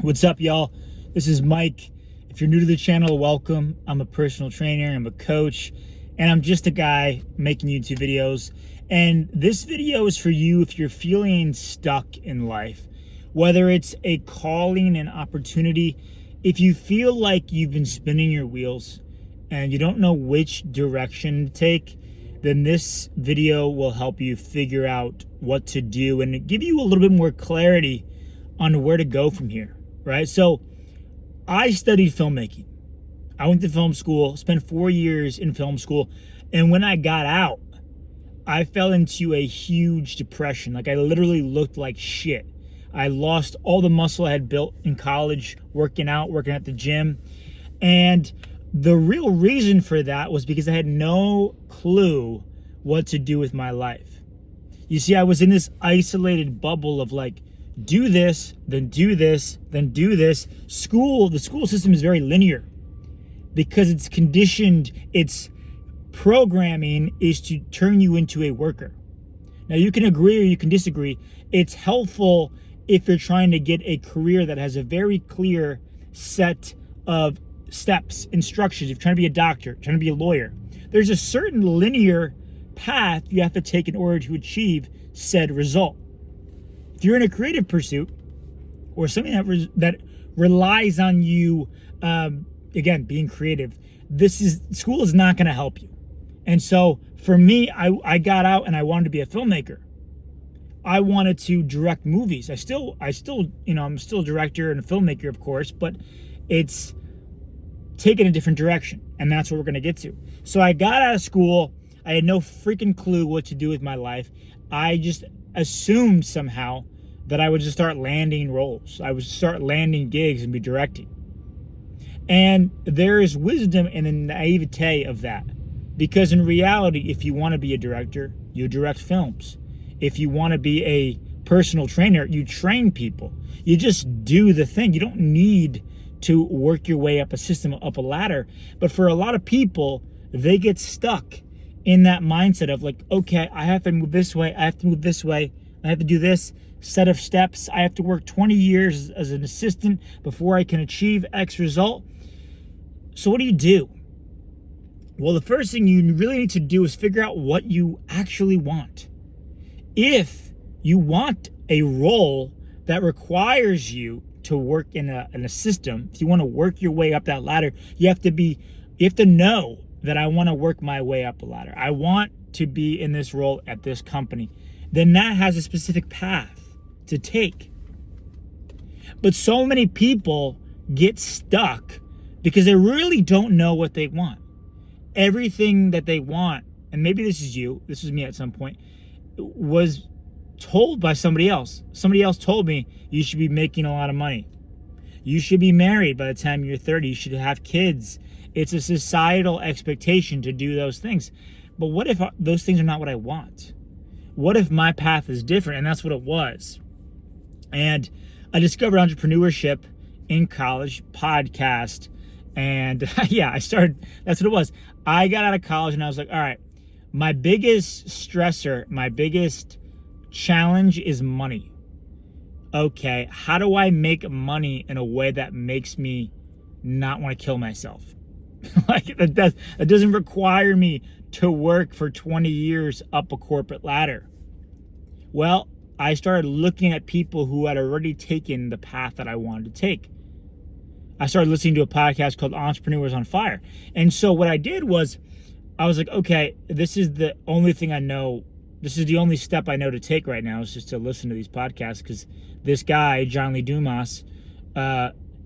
What's up, y'all? This is Mike. If you're new to the channel, welcome. I'm a personal trainer, I'm a coach, and I'm just a guy making YouTube videos. And this video is for you if you're feeling stuck in life, whether it's a calling, an opportunity. If you feel like you've been spinning your wheels and you don't know which direction to take, then this video will help you figure out what to do and give you a little bit more clarity on where to go from here, right? So I studied filmmaking. I went to film school, spent 4 years in film school, and when I got out, I fell into a huge depression. Like, I literally looked like shit. I lost all the muscle I had built in college, working out, working at the gym. And the real reason for that was because I had no clue what to do with my life. You see, I was in this isolated bubble of like, do this, then do this, then do this. The school system is very linear because it's conditioned, its programming is to turn you into a worker. Now, you can agree or you can disagree. It's helpful if you're trying to get a career that has a very clear set of steps, instructions. If you're trying to be a doctor, trying to be a lawyer, there's a certain linear path you have to take in order to achieve said result. If you're in a creative pursuit or something that relies on you, again, being creative, school is not going to help you. And so for me, I got out and I wanted to be a filmmaker. I wanted to direct movies. I'm still, I'm still a director and a filmmaker, of course, but it's taken a different direction. And that's what we're going to get to. So I got out of school. I had no freaking clue what to do with my life. I just assumed somehow that I would just start landing roles. I would start landing gigs and be directing. And there is wisdom in the naivete of that. Because in reality, if you want to be a director, you direct films. If you want to be a personal trainer, you train people. You just do the thing. You don't need to work your way up a system, up a ladder. But for a lot of people, they get stuck in that mindset of like, okay, I have to move this way, I have to move this way, I have to do this set of steps, I have to work 20 years as an assistant before I can achieve X result. So what do you do? Well, the first thing you really need to do is figure out what you actually want. If you want a role that requires you to work in a system, if you want to work your way up that ladder, you have to know that I want to work my way up a ladder. I want to be in this role at this company. Then that has a specific path to take. But so many people get stuck because they really don't know what they want. Everything that they want, and maybe this is you, this is me at some point, was told by somebody else. Somebody else told me you should be making a lot of money. You should be married by the time you're 30. You should have kids. It's a societal expectation to do those things. But what if those things are not what I want? What if my path is different? And that's what it was. And I discovered entrepreneurship in college, podcast. And yeah, that's what it was. I got out of college and I was like, all right, my biggest stressor, my biggest challenge is money. Okay, how do I make money in a way that makes me not want to kill myself? Like, that doesn't require me to work for 20 years up a corporate ladder. Well, I started looking at people who had already taken the path that I wanted to take. I started listening to a podcast called Entrepreneurs on Fire. And so what I did was, I was like, okay, this is the only thing I know. This is the only step I know to take right now, is just to listen to these podcasts, because this guy, John Lee Dumas,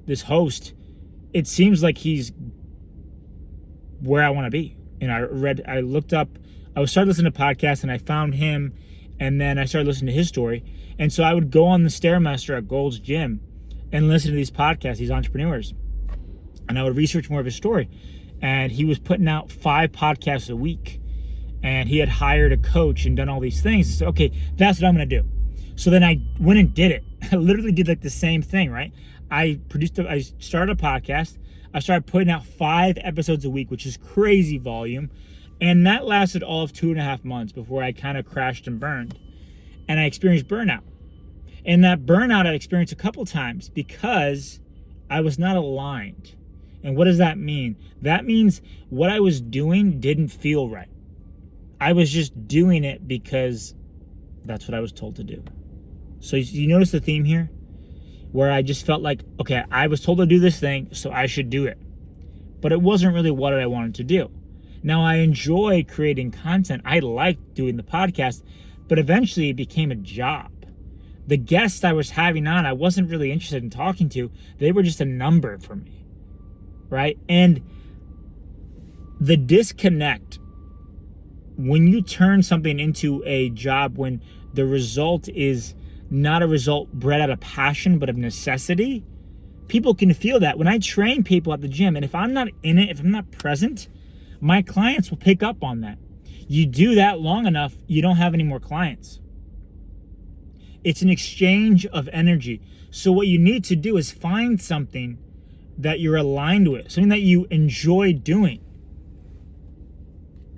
this host, it seems like he's where I want to be. And I started listening to podcasts and I found him, and then I started listening to his story. And so I would go on the Stairmaster at Gold's Gym and listen to these podcasts, these entrepreneurs. And I would research more of his story. And he was putting out 5 podcasts a week. And he had hired a coach and done all these things. So, okay, that's what I'm going to do. So then I went and did it. I literally did like the same thing, right? I started a podcast. I started putting out 5 episodes a week, which is crazy volume. And that lasted all of 2.5 months before I kind of crashed and burned. And I experienced burnout. And that burnout I experienced a couple times because I was not aligned. And what does that mean? That means what I was doing didn't feel right. I was just doing it because that's what I was told to do. So you notice the theme here? Where I just felt like, okay, I was told to do this thing, so I should do it. But it wasn't really what I wanted to do. Now, I enjoy creating content. I like doing the podcast, but eventually it became a job. The guests I was having on, I wasn't really interested in talking to. They were just a number for me, right? And the disconnect, when you turn something into a job, when the result is not a result bred out of passion, but of necessity, people can feel that. When I train people at the gym, and if I'm not in it, if I'm not present, my clients will pick up on that. You do that long enough, you don't have any more clients. It's an exchange of energy. So what you need to do is find something that you're aligned with, something that you enjoy doing.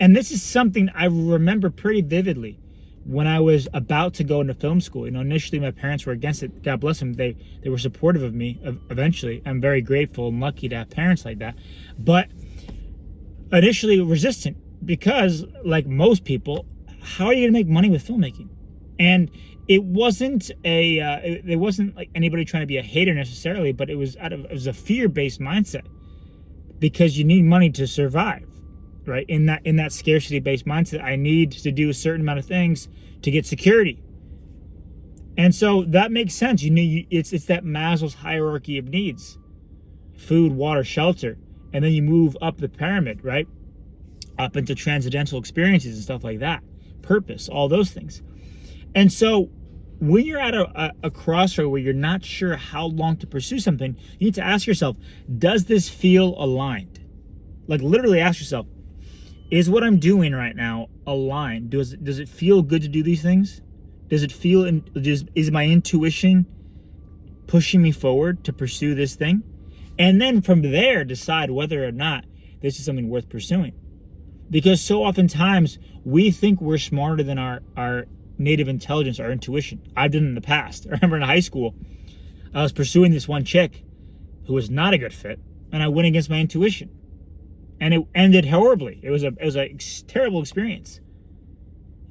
And this is something I remember pretty vividly when I was about to go into film school. Initially my parents were against it. God bless them. They were supportive of me eventually. I'm very grateful and lucky to have parents like that. But initially resistant because, like most people, how are you going to make money with filmmaking? And it wasn't like anybody trying to be a hater necessarily, but it was a fear-based mindset because you need money to survive. Right, in that scarcity-based mindset, I need to do a certain amount of things to get security, and so that makes sense. It's that Maslow's hierarchy of needs: food, water, shelter, and then you move up the pyramid, right, up into transcendental experiences and stuff like that, purpose, all those things. And so, when you're at a crossroad where you're not sure how long to pursue something, you need to ask yourself: does this feel aligned? Like literally, ask yourself. Is what I'm doing right now aligned? Does it feel good to do these things? Does it feel, is my intuition pushing me forward to pursue this thing? And then from there, decide whether or not this is something worth pursuing. Because so oftentimes, we think we're smarter than our native intelligence, our intuition. I've done it in the past. I remember in high school, I was pursuing this one chick who was not a good fit, and I went against my intuition. And it ended horribly. It was a terrible experience.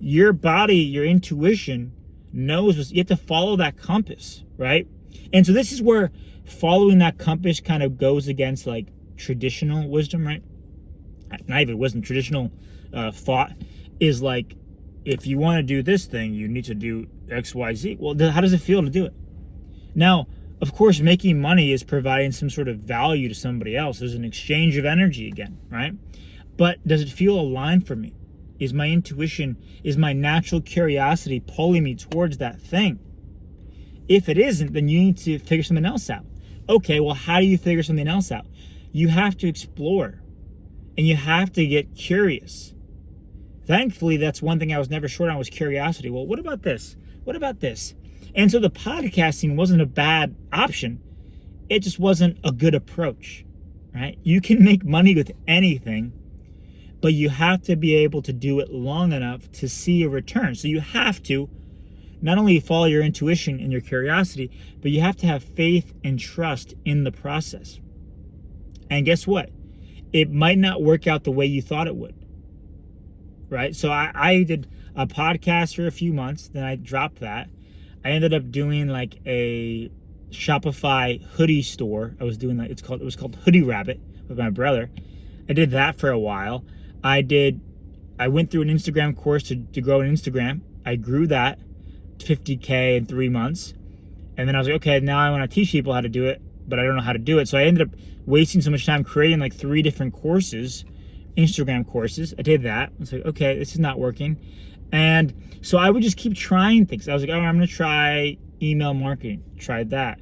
Your body, your intuition knows, you have to follow that compass, right? And so this is where following that compass kind of goes against like traditional wisdom, right? Not even wisdom, traditional thought is like, if you want to do this thing, you need to do X, Y, Z. Well, how does it feel to do it? Now, of course, making money is providing some sort of value to somebody else. There's an exchange of energy again, right? But does it feel aligned for me? Is my intuition, is my natural curiosity pulling me towards that thing? If it isn't, then you need to figure something else out. Okay, well, how do you figure something else out? You have to explore, and you have to get curious. Thankfully, that's one thing I was never short on, was curiosity. Well, what about this? What about this? And so the podcasting wasn't a bad option. It just wasn't a good approach, right? You can make money with anything, but you have to be able to do it long enough to see a return. So you have to not only follow your intuition and your curiosity, but you have to have faith and trust in the process. And guess what? It might not work out the way you thought it would, right? So I did a podcast for a few months, then I dropped that. I ended up doing like a Shopify hoodie store. I was doing like, it was called Hoodie Rabbit with my brother. I did that for a while. I went through an Instagram course to grow an Instagram. I grew that to 50K in 3 months. And then I was like, okay, now I want to teach people how to do it, but I don't know how to do it. So I ended up wasting so much time creating like 3 different courses, Instagram courses. I did that. I was like, okay, this is not working. And so I would just keep trying things. I was like, oh, I'm going to try email marketing. Tried that.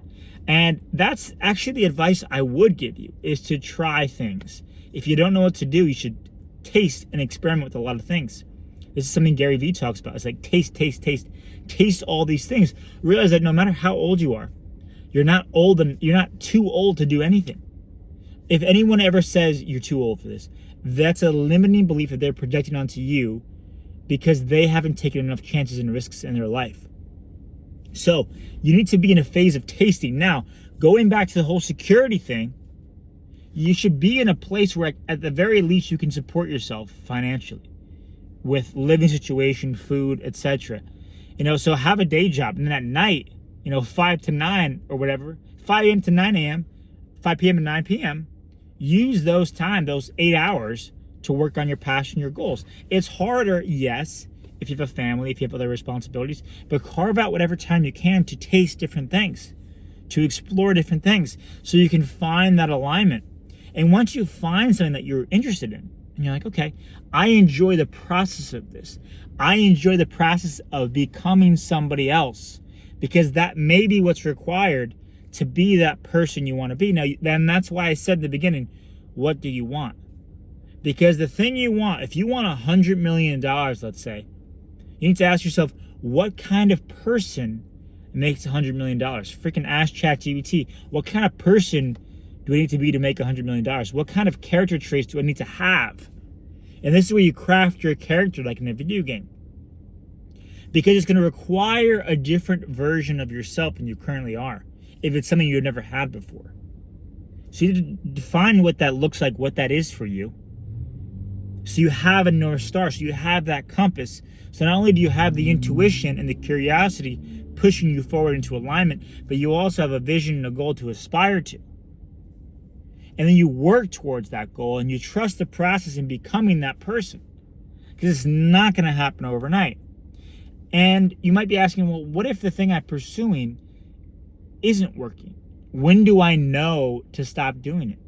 And that's actually the advice I would give you, is to try things. If you don't know what to do, you should taste and experiment with a lot of things. This is something Gary Vee talks about. It's like taste all these things. Realize that no matter how old you are, you're not too old to do anything. If anyone ever says you're too old for this, that's a limiting belief that they're projecting onto you, because they haven't taken enough chances and risks in their life. So you need to be in a phase of tasting. Now, going back to the whole security thing, you should be in a place where at the very least you can support yourself financially with living situation, food, etc. So have a day job, and then at night, 5 to 9 or whatever, 5 a.m. to 9 a.m., 5 p.m. to 9 p.m., use those 8 hours to work on your passion, your goals. It's harder, yes, if you have a family, if you have other responsibilities, but carve out whatever time you can to taste different things, to explore different things, so you can find that alignment. And once you find something that you're interested in, and you're like, okay, I enjoy the process of this. I enjoy the process of becoming somebody else, because that may be what's required to be that person you want to be. Now, then that's why I said in the beginning, what do you want? Because the thing you want, if you want $100 million, let's say, you need to ask yourself, what kind of person makes $100 million? Freaking ask ChatGPT, what kind of person do I need to be to make $100 million? What kind of character traits do I need to have? And this is where you craft your character like in a video game. Because it's going to require a different version of yourself than you currently are, if it's something you've never had before. So you need to define what that looks like, what that is for you. So you have a North Star, so you have that compass. So not only do you have the intuition and the curiosity pushing you forward into alignment, but you also have a vision and a goal to aspire to. And then you work towards that goal and you trust the process in becoming that person. Because it's not going to happen overnight. And you might be asking, well, what if the thing I'm pursuing isn't working? When do I know to stop doing it?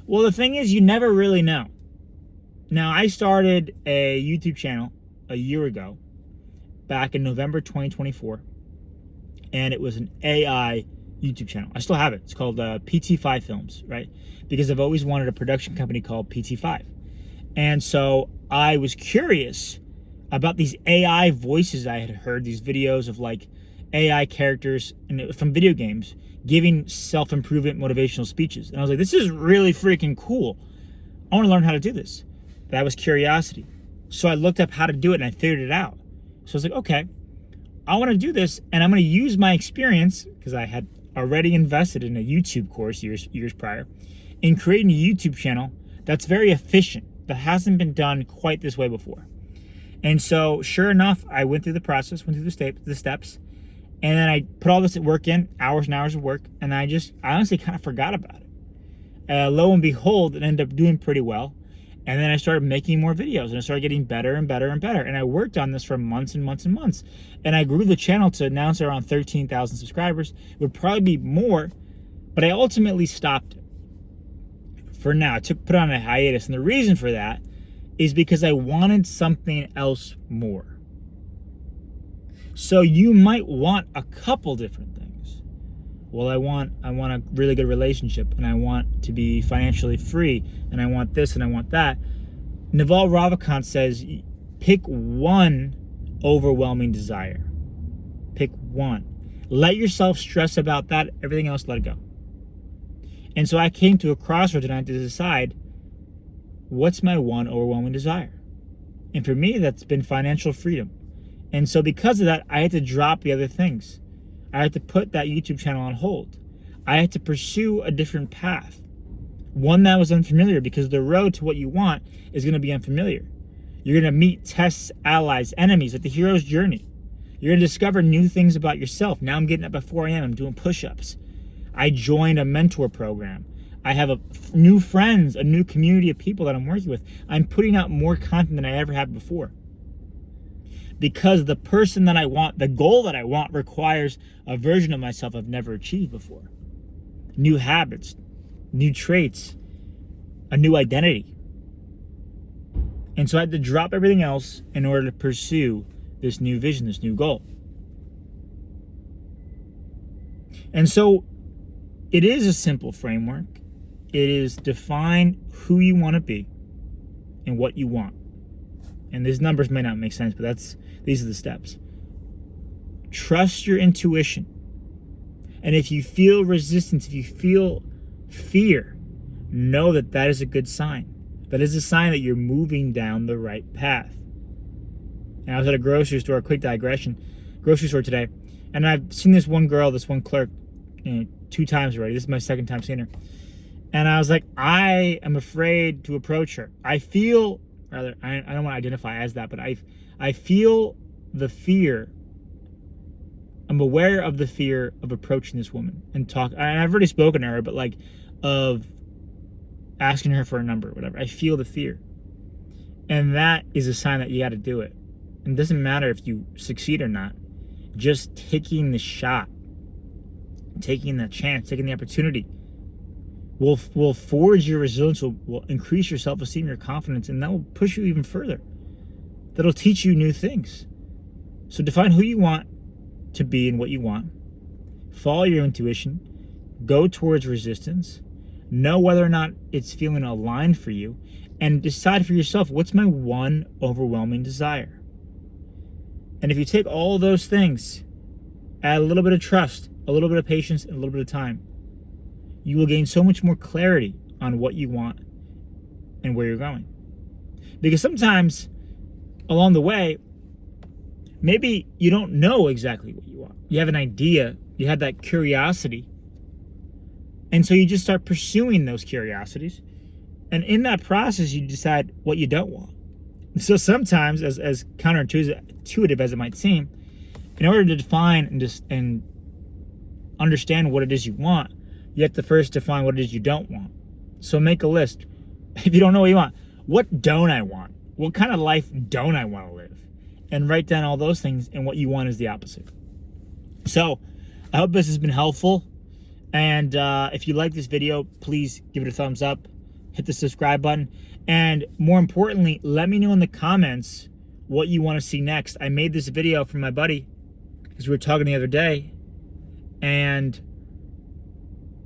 Well, the thing is, you never really know. Now, I started a YouTube channel a year ago, back in November 2024, and it was an AI YouTube channel. I still have it. It's called PT5 Films, right? Because I've always wanted a production company called PT5. And so I was curious about these AI voices I had heard, these videos of like AI characters from video games giving self-improvement motivational speeches. And I was like, this is really freaking cool. I want to learn how to do this. That was curiosity. So I looked up how to do it and I figured it out. So I was like, okay, I want to do this and I'm going to use my experience, because I had already invested in a YouTube course years prior, in creating a YouTube channel that's very efficient, that hasn't been done quite this way before. And so sure enough, I went through the process, went through the steps, and then I put all this work in, hours and hours of work, and I honestly kind of forgot about it. Lo and behold, it ended up doing pretty well. And then I started making more videos and I started getting better and better and better. And I worked on this for months and months and months. And I grew the channel to announce around 13,000 subscribers. It would probably be more, but I ultimately stopped it for now. I put on a hiatus. And the reason for that is because I wanted something else more. So you might want a couple different things. Well, I want a really good relationship, and I want to be financially free, and I want this and I want that. Naval Ravikant says, pick one overwhelming desire. Pick one. Let yourself stress about that. Everything else, let it go. And so I came to a crossroads and I had to decide, what's my one overwhelming desire? And for me, that's been financial freedom. And so because of that, I had to drop the other things. I had to put that YouTube channel on hold. I had to pursue a different path. One that was unfamiliar, because the road to what you want is going to be unfamiliar. You're going to meet tests, allies, enemies, like the hero's journey. You're going to discover new things about yourself. Now I'm getting up at 4 a.m. I'm doing push-ups. I joined a mentor program. I have new friends, a new community of people that I'm working with. I'm putting out more content than I ever have before. Because the person that I want, the goal that I want, requires a version of myself I've never achieved before. New habits, new traits, a new identity. And so I had to drop everything else in order to pursue this new vision, this new goal. And so it is a simple framework. It is define who you want to be and what you want. And these numbers may not make sense, but these are the steps. Trust your intuition. And if you feel resistance, if you feel fear, know that that is a good sign. That is a sign that you're moving down the right path. And I was at a grocery store, a quick digression, grocery store today, And I've seen this one girl, this one clerk, 2 times already. This is my 2nd time seeing her. And I was like, I am afraid to approach her. I feel, rather, I don't want to identify as that, but I feel the fear. I'm aware of the fear of approaching this woman and talk. And I've already spoken to her, but like of asking her for a number or whatever. I feel the fear. And that is a sign that you got to do it. And it doesn't matter if you succeed or not. Just taking the shot, taking that chance, taking the opportunity will forge your resilience, will increase your self-esteem, your confidence, and that will push you even further. That'll teach you new things. So define who you want to be and what you want. Follow your intuition. Go towards resistance. Know whether or not it's feeling aligned for you. And decide for yourself, what's my one overwhelming desire? And if you take all those things, add a little bit of trust, a little bit of patience, and a little bit of time, you will gain so much more clarity on what you want and where you're going. Because sometimes along the way, maybe you don't know exactly what you want. You have an idea, you have that curiosity. And so you just start pursuing those curiosities. And in that process, you decide what you don't want. So sometimes, as counterintuitive as it might seem, in order to define and understand what it is you want, you have to first define what it is you don't want. So make a list. If you don't know what you want, what don't I want? What kind of life don't I want to live? And write down all those things, and what you want is the opposite. So I hope this has been helpful. And if you like this video, please give it a thumbs up. Hit the subscribe button. And more importantly, let me know in the comments what you want to see next. I made this video for my buddy because we were talking the other day, and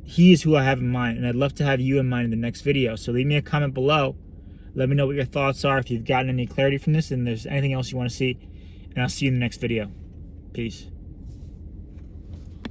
he is who I have in mind, and I'd love to have you in mind in the next video. So leave me a comment below. Let me know what your thoughts are, if you've gotten any clarity from this, and there's anything else you want to see, and I'll see you in the next video. Peace.